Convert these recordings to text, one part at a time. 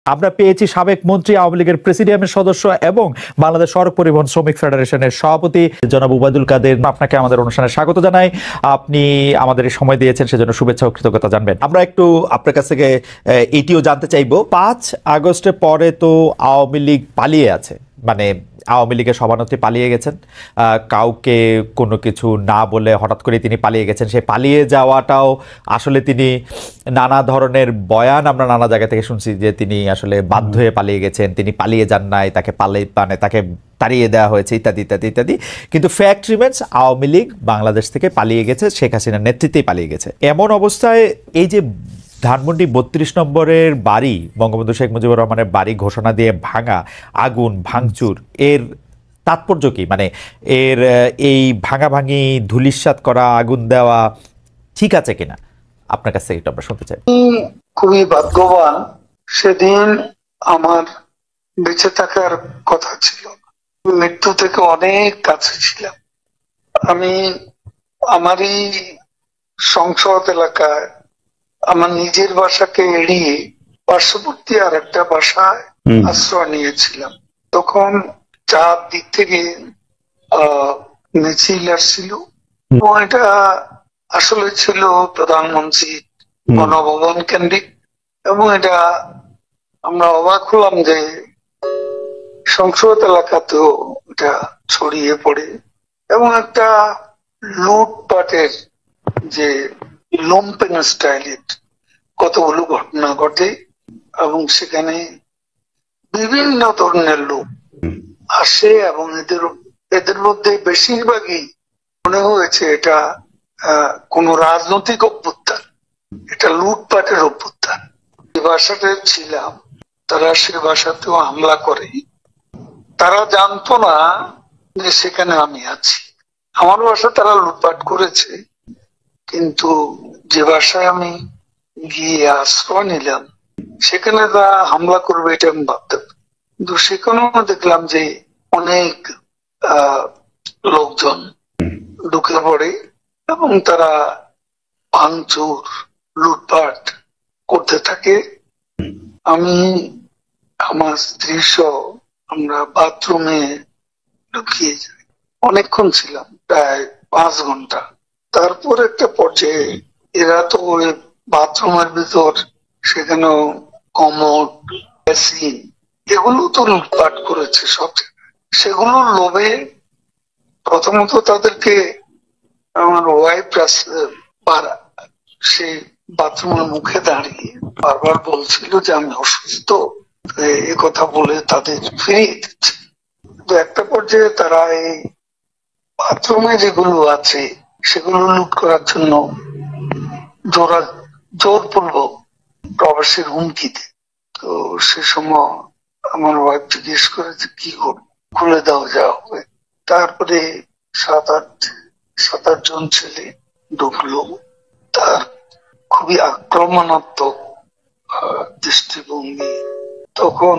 আমরা পেয়েছি সাবেক মন্ত্রী, আওয়ামী লীগের প্রেসিডিয়ামের সদস্য এবং বাংলাদেশ সড়ক পরিবহন শ্রমিক ফেডারেশনের সভাপতি জনাব ওবায়দুল কাদের। আপনাকে আমাদের অনুষ্ঠানে স্বাগত জানাই। আপনি আমাদের এই সময় দিয়েছেন, সেজন্য শুভেচ্ছা ও কৃতজ্ঞতা জানবেন। আমরা একটু আপনার কাছ থেকে এটিও জানতে চাইবো, 5 আগস্টের পরে তো আওয়ামী লীগ পালিয়ে আছে, মানে আওয়ামী লীগের সভানেত্রী পালিয়ে গেছেন, কাউকে কোনো কিছু না বলে হঠাৎ করে তিনি পালিয়ে গেছেন। সেই পালিয়ে যাওয়াটাও আসলে তিনি নানা ধরনের বয়ান আমরা নানা জায়গা থেকে শুনছি যে তিনি আসলে বাধ্য হয়ে পালিয়ে গেছেন, তিনি পালিয়ে যান নাই, তাকে তাকে তাড়িয়ে দেওয়া হয়েছে, ইত্যাদি ইত্যাদি ইত্যাদি। কিন্তু ফ্যাক্ট রিমেন্স, আওয়ামী লীগ বাংলাদেশ থেকে পালিয়ে গেছে, শেখ হাসিনার নেতৃত্বেই পালিয়ে গেছে। এমন অবস্থায় এই যে ধানমন্ডি 32 নম্বরের বাড়ি, বঙ্গবন্ধু শেখ মুজিবুর রহমানের বাড়ি ঘোষণা দিয়ে ভাঙা, আগুন ভাঙচুর, এর তাৎপর্য কি? মানে এর এই ভাঙাভাঙি, ধুলিস্যাৎ করা, আগুন দেওয়া ঠিক আছে কিনা আপনার কাছ থেকে একটু আমরা শুনতে চাই। খুবই ভাগ্যবান, সেদিন আমার বেঁচে থাকার কথা ছিল, মৃত্যু থেকে অনেক কাছে ছিলাম। আমি আমারই সংসদ এলাকায় আমার নিজের বাসাকে এড়িয়ে পার্শ্ববর্তী আর একটা বাসায় আশ্রয় নিয়েছিলাম। তখন চারদিক থেকে মিছিল আসছিল এবং এটা আসলে ছিল প্রধানমন্ত্রী গণভবন কেন্দ্রিক, এবং এটা আমরা অবাক হলাম যে সংসদ এলাকাতেও এটা ছড়িয়ে পড়ে এবং একটা লুটপাটের যে লম্পেন স্টাইলের কতগুলো ঘটনা ঘটে এবং সেখানে বিভিন্ন ধরনের লোক আসে এবং এদের মধ্যে বেশিরভাগই মনে হয়েছে এটা কোন রাজনৈতিক অভ্যুত্থান, এটা লুটপাটের অভ্যুত্থান। যে বাসাতে ছিলাম তারা সে বাসাতেও হামলা করে। তারা জানতো না যে সেখানে আমি আছি। আমার বাসা তারা লুটপাট করেছে, কিন্তু যে বাসায় আমি গিয়ে আশ্রয় নিলাম সেখানে তারা হামলা করবে এটা আমি ভাবতাম। কিন্তু সেখানেও দেখলাম যে অনেক লোকজন ঢুকে পড়ে এবং তারা ভাঙচুর, লুটপাট করতে থাকে। আমি আমার স্ত্রী সহ আমরা বাথরুমে ঢুকিয়ে যাই, অনেকক্ষণ ছিলাম, প্রায় 5 ঘন্টা। তারপর একটা পর্যায়ে এরা তো ওই বাথরুমের ভিতর সেখানেও কমোড, বেসিন এগুলো তো লুটপাট করেছে সব। সেগুলোর লোভে প্রথমত তাদেরকে আমার ওয়াইফ সেই বাথরুমের মুখে দাঁড়িয়ে বারবার বলছিল যে আমি অসুস্থ, এ কথা বলে তাদের ফিরিয়ে দিচ্ছে। কিন্তু একটা পর্যায়ে তারা এই বাথরুমে যেগুলো আছে সেগুলো লুট করার জন্য জোরপূর্বক প্রবেশের হুমকি দেয়। তো সে সময় আমার ওয়াইফ জিজ্ঞেস করে যে কি করবো, খুলে দাও যা হবে। তারপরে 7-8 জন ছেলে ঢুকলো। তার খুবই আক্রমণাত্মক দৃষ্টিভঙ্গি। তখন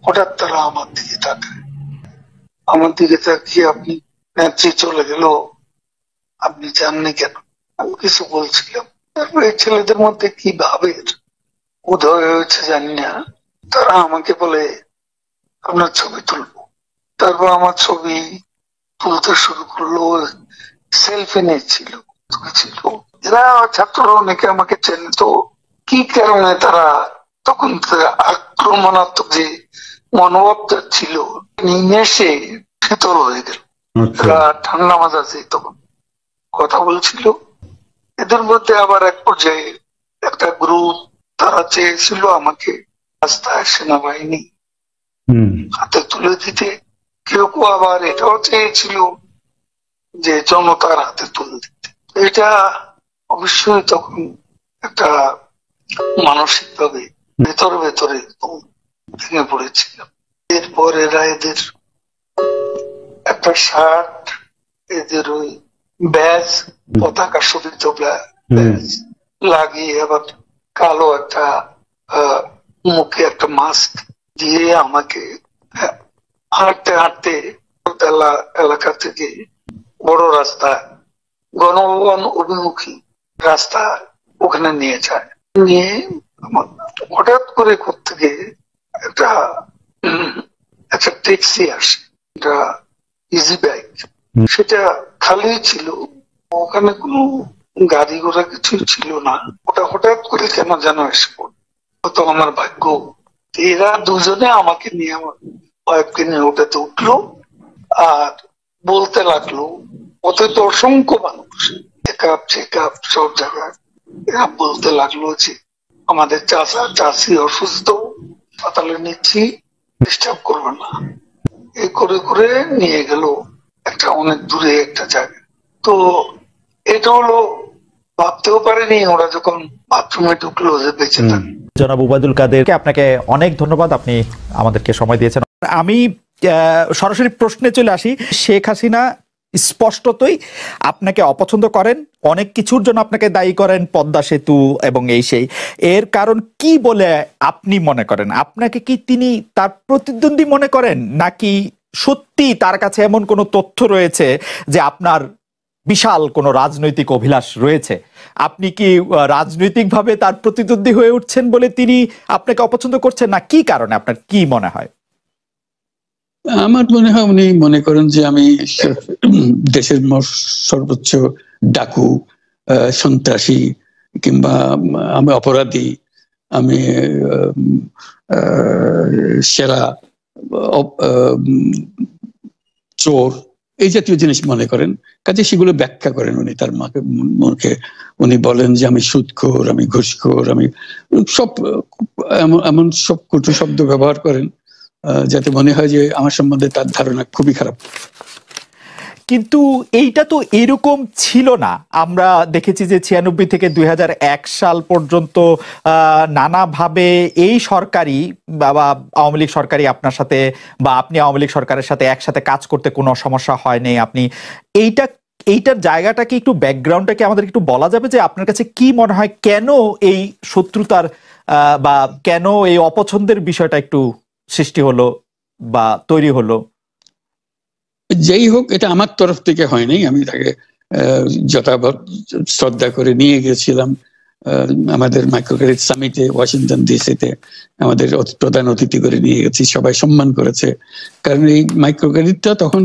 হঠাৎ তারা আমার দিকে তাকিয়ে আপনি নেত্রী চলে গেল, আপনি জাননি কেন? আমি কিছু বলছিলাম। তারপরে এই ছেলেদের মধ্যে কি ভাবের উদয় হয়েছে জানি না, তারা আমাকে বলে আপনার ছবি তুলবো। তারপর আমার ছবি তুলতে শুরু করলো, সেলফি নিচ্ছিল। এরা ছাত্ররা অনেকে আমাকে চেনে, তো কি কারণে তারা তখন আক্রমণাত্মক যে মনোভাবটা ছিল নিমেষে শীতল হয়ে গেল। এরা ঠান্ডা মাজাজে তখন কথা বলছিল। এদের মধ্যে আবার এক পর্যায়ে একটা গ্রুপ তারা চেয়েছিল আমাকে রাস্তায় সেনাবাহিনী হাতে তুলে দিতে। কেউ কেউ আবার এটাও চেয়েছিল যে জনতার হাতে তুলে দিতে। এটা অবশ্যই তখন একটা মানসিক ভাবে ভেতরে ভেঙে পড়েছিলাম। এরপর এরা এদের একটা শার্ট, এদের ওই ব্যাজ, পতাকা শোভিত ব্যাজ লাগিয়ে আবার কালো একটা মুখে একটা মাস্ক দিয়ে আমাকে হাঁটতে হাঁটতে এলাকা থেকে বড় রাস্তা, গণভবন অভিমুখী রাস্তা, ওখানে নিয়ে যায়। নিয়ে হঠাৎ করে কোত্থেকে ট্যাক্সি আসে, এটা ইজি বাইক, সেটা খালি ছিল, ওখানে কোনো গাড়ি ঘোড়া কিছু ছিল না। ওটা হঠাৎ করে কেন যেন এসে পড়ল, তো আমার ভাগ্য। এরা দুজনে আমাকে নিয়ে, আমার ওয়াইফকে নিয়ে ওটাতে উঠলো আর বলতে লাগলো, ওতে তো অসংখ্য মানুষ, চেক আপ সব জায়গায়। এরা বলতে লাগলো যে আমাদের চাষি অসুস্থ, হাসপাতালে নিচ্ছি, ডিস্টার্ব করবে না। এই করে করে নিয়ে গেল একটা অনেক দূরে একটা জায়গায়। তো এটা হলো, ভাবতেও পারেনি ওরা যখন বাথরুমে ঢুকলো যে বেঁচে থাকে। জনাব উবায়দুল কাদের, আপনাকে অনেক ধন্যবাদ, আপনি আমাদেরকে সময় দিয়েছেন। আমি সরাসরি প্রশ্নে চলে আসি। শেখ হাসিনা স্পষ্টতই আপনাকে অপছন্দ করেন, অনেক কিছুর জন্য আপনাকে দায়ী করেন, পদ্মা সেতু এবং এই সেই। এর কারণ কি বলে আপনি মনে করেন? আপনাকে কি তিনি তার প্রতিদ্বন্দ্বী মনে করেন, নাকি সত্যি তার কাছে এমন কোনো তথ্য রয়েছে যে আপনার বিশাল কোনো রাজনৈতিক অভিলাষ রয়েছে? আপনি কি রাজনৈতিকভাবে তার প্রতিদ্বন্দ্বী হয়ে উঠছেন বলে তিনি আপনাকে অপছন্দ করছেন, না কি কারণে? আপনার কি মনে হয়? আমার মনে হয় উনি মনে করেন যে আমি দেশের সর্বোচ্চ ডাকু, সন্ত্রাসী, কিংবা আমি অপরাধী, আমি সেরা চোর, এই জাতীয় জিনিস মনে করেন। কাজে সেগুলো ব্যাখ্যা করেন উনি তার মুখে। উনি বলেন যে আমি সুদখোর, আমি ঘুষখোর, আমি সব এমন সব কটু শব্দ ব্যবহার করেন যাতে মনে হয় যে আমার সম্বন্ধে তার ধারণা খুবই খারাপ। কিন্তু এইটা তো এরকম ছিল না। আমরা দেখেছি যে 96 থেকে 2001 সাল পর্যন্ত নানাভাবে এই সরকারি বা আওয়ামী লীগ সরকারি আপনার সাথে, বা আপনি আওয়ামী লীগ সরকারের সাথে একসাথে কাজ করতে কোনো সমস্যা হয়নি। আপনি এইটার জায়গাটা কি একটু, ব্যাকগ্রাউন্ডটা কি আমাদের একটু বলা যাবে, যে আপনার কাছে কি মনে হয় কেন এই শত্রুতার বা কেন এই অপছন্দের বিষয়টা একটু সৃষ্টি হলো বা তৈরি হলো? যেই হোক, এটা আমার তরফ থেকে হয়নি। আমি তাকে যথাযথ শ্রদ্ধা করে নিয়ে গেছিলাম আমাদের মাইক্রো ক্রেডিট সামিটে ওয়াশিংটন ডিসিতে। আমাদের প্রধান অতিথি করে নিয়ে গেছি, সবাই সম্মান করেছে। কারণ এই মাইক্রো ক্রেডিটটা তখন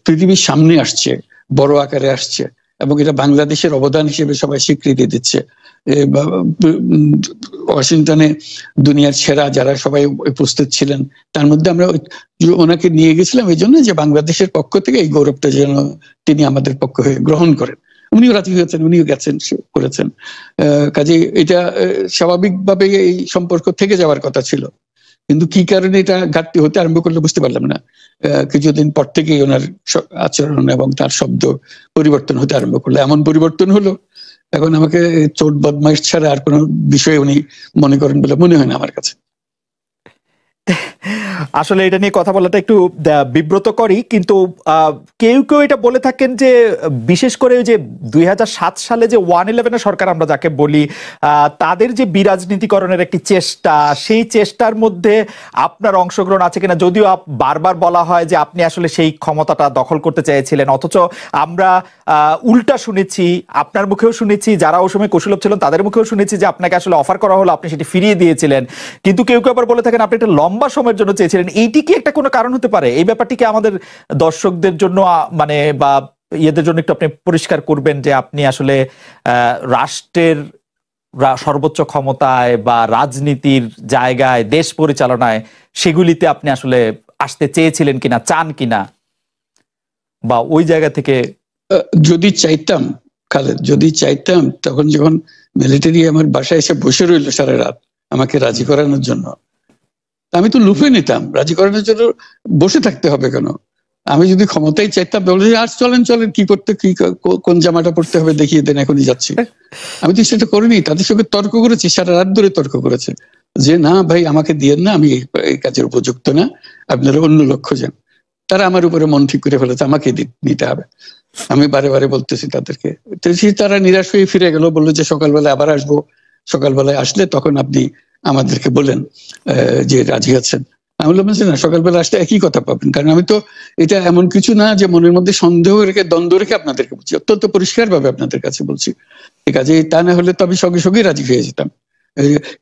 পৃথিবীর সামনে আসছে, বড় আকারে আসছে, এবং এটা বাংলাদেশের অবদান হিসেবে সবাই স্বীকৃতি দিচ্ছে। ওয়াশিংটনে দুনিয়ার সেরা যারা সবাই উপস্থিত ছিলেন, তার মধ্যে আমরা ওনাকে নিয়ে গেছিলাম এই জন্য যে বাংলাদেশের পক্ষ থেকে এই গৌরবটা যেন তিনি আমাদের পক্ষ হয়ে গ্রহণ করেন। উনিও রাজি হয়েছেন, উনিও গেছেন, করেছেন। কাজে এটা স্বাভাবিকভাবে এই সম্পর্ক থেকে যাওয়ার কথা ছিল, কিন্তু কি কারণে এটা ঘাটতি হতে আরম্ভ করলো বুঝতে পারলাম না। কিছুদিন পর থেকেই ওনার আচরণ এবং তার শব্দ পরিবর্তন হতে আরম্ভ করলো। এমন পরিবর্তন হলো, এখন আমাকে চোট বদমাইশ ছাড়া আর কোনো বিষয় উনি মনে করেন বলে মনে হয় না আমার কাছে। আসলে এটা নিয়ে কথা বলাটা একটু বিব্রতকরই, কিন্তু কেউ কেউ এটা বলে থাকেন যে বিশেষ করে যে 2007 সালে যে 111 সরকার আমরা যাকে বলি, তাদের যে বিরাজনীতিকরণের একটি চেষ্টা, সেই চেষ্টার মধ্যে আপনার অংশগ্রহণ আছে কিনা। যদিও বারবার বলা হয় যে আপনি আসলে সেই ক্ষমতাটা দখল করতে চেয়েছিলেন, অথচ আমরা উল্টা শুনেছি, আপনার মুখেও শুনেছি, যারা ওই সময় কুশলভ ছিলেন তাদের মুখেও শুনেছি যে আপনাকে আসলে অফার করা হলো, আপনি সেটি ফিরিয়ে দিয়েছিলেন। কিন্তু কেউ কেউ আবার বলে থাকেন আপনি একটা লম্বা সময়ের জন্য চেয়েছিলেন। এইটি কি একটা কোনো কারণ হতে পারে? এই ব্যাপারটি কি আমাদের দর্শকদের জন্য মানে বা ইয়েদের জন্য একটু আপনি পরিষ্কার করবেন, যে আপনি আসলে রাষ্ট্রের সর্বোচ্চ ক্ষমতায় বা রাজনীতির জায়গায়, দেশ পরিচালনায়, সেগুলিতে আপনি আসলে আসতে চেয়েছিলেন কিনা, চান কিনা, বা ওই জায়গা থেকে? যদি চাইতাম খালেদ, যদি চাইতাম, তখন যখন মিলিটারি আমার বাসায় এসে বসে রইল সারা রাত আমাকে রাজি করানোর জন্য, আমি তো লুফে নিতাম। রাজি করানোর জন্য বসে থাকতে হবে কেন? আমি যদি ক্ষমতায় চাইতাম বলে আর চলেন চলেন, কি করতে, কি কোন জামাটা পড়তে হবে দেখিয়ে দেন, এখনই যাচ্ছি। আমি তো সেটা করিনি। তাদের সঙ্গে তর্ক করেছি, সারা রাত ধরে তর্ক করেছে যে না ভাই আমাকে দিয়েন না, আমি এই কাজের উপযুক্ত না, আপনারা অন্য লোক খোঁজেন। তারা আমার উপরে মন ঠিক করে ফেলেছে আমাকে নিতে হবে। আমি বারে বারে বলতেছি তাদেরকে, তারা নিরাশ হয়ে ফিরে গেল, বললো যে সকালবেলায় আবার আসবো, সকালবেলায় আসলে তখন আপনি আমাদেরকে বলেন যে রাজি আছেন। আমি বললাম না, সকালবেলা আসলে একই কথা পাবেন, কারণ আমি তো এটা এমন কিছু না যে মনের মধ্যে সন্দেহ রেখে, দ্বন্দ্ব রেখে আপনাদেরকে বলছি, অত্যন্ত পরিষ্কার ভাবে আপনাদের কাছে বলছি। ঠিক আছে, তা না হলে তো আমি সঙ্গে সঙ্গেই রাজি হয়ে যেতাম।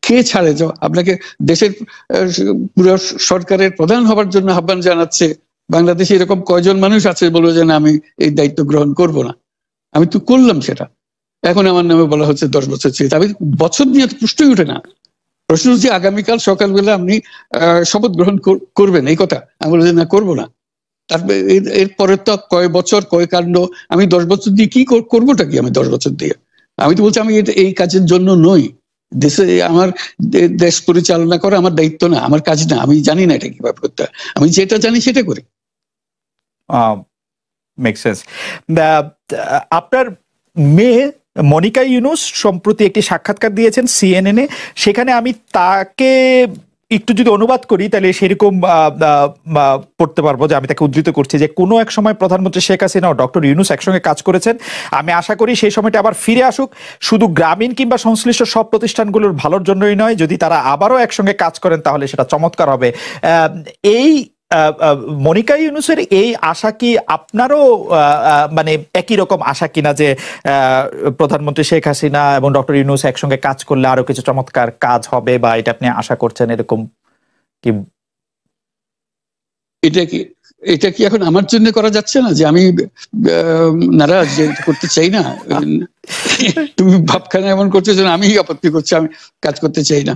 কে ছাড়ে? আপনাকে দেশের পুরো সরকারের প্রধান হবার জন্য আহ্বান জানাচ্ছে, বাংলাদেশে এরকম কয়জন মানুষ আছে বলবো যে না আমি এই দায়িত্ব গ্রহণ করব না? আমি তো করলাম সেটা, এখন আমার নামে বলা হচ্ছে 10 বছর চেয়ে। আমি বছর নিয়ে প্রশ্নই উঠে না। প্রশ্ন হচ্ছে আগামীকাল সকালবেলা আপনি শপথ গ্রহণ করবেন, এই কথা। আমি বলছি না, করবো না। তারপরে এরপরে তো কয় বছর কয় কাণ্ড। আমি 10 বছর দিয়ে কি করবোটা কি? আমি 10 বছর দিয়ে, আমি তো বলছি আমি এই কাজের জন্য নই। দেশে আমার দেশ পরিচালনা করা আমার দায়িত্ব না, আমার কাজ না। আমি জানি না এটা কিভাবে করতে হয়, আমি যেটা জানি সেটা করি। Make sense. আপনার মেয়ে মনিকা ইউনুস সম্প্রতি একটি সাক্ষাৎকার দিয়েছেন CNN-এ। সেখানে আমি তাকে একটু যদি অনুবাদ করি তাহলে সেরকম পড়তে পারবো, যে আমি তাকে উদ্ধৃত করছি যে কোনো এক সময় প্রধানমন্ত্রী শেখ হাসিনা ও ডক্টর ইউনুস একসঙ্গে কাজ করেছেন। আমি আশা করি সেই সময়টা আবার ফিরে আসুক, শুধু গ্রামীণ কিংবা সংশ্লিষ্ট সব প্রতিষ্ঠানগুলোর ভালোর জন্যই নয়। যদি তারা আবারও একসঙ্গে কাজ করেন তাহলে সেটা চমৎকার হবে। এই মনিকা ইউনুসের এই আশা কি আপনারও মানে একই রকম আশা কিনা, যে প্রধানমন্ত্রী শেখ হাসিনা এবং ডক্টর ইউনুস একসঙ্গে কাজ করলে আরো কিছু চমৎকার কাজ হবে, বা এটা আপনি আশা করছেন এরকম কি? এটা কি এখন আমার জন্য করা যাচ্ছে না যে আমি নারাজ, যে করতে চাই না? তুমি ভাবখানা এমন করছো যেন আমি আপত্তি করছি, আমি কাজ করতে চাই না।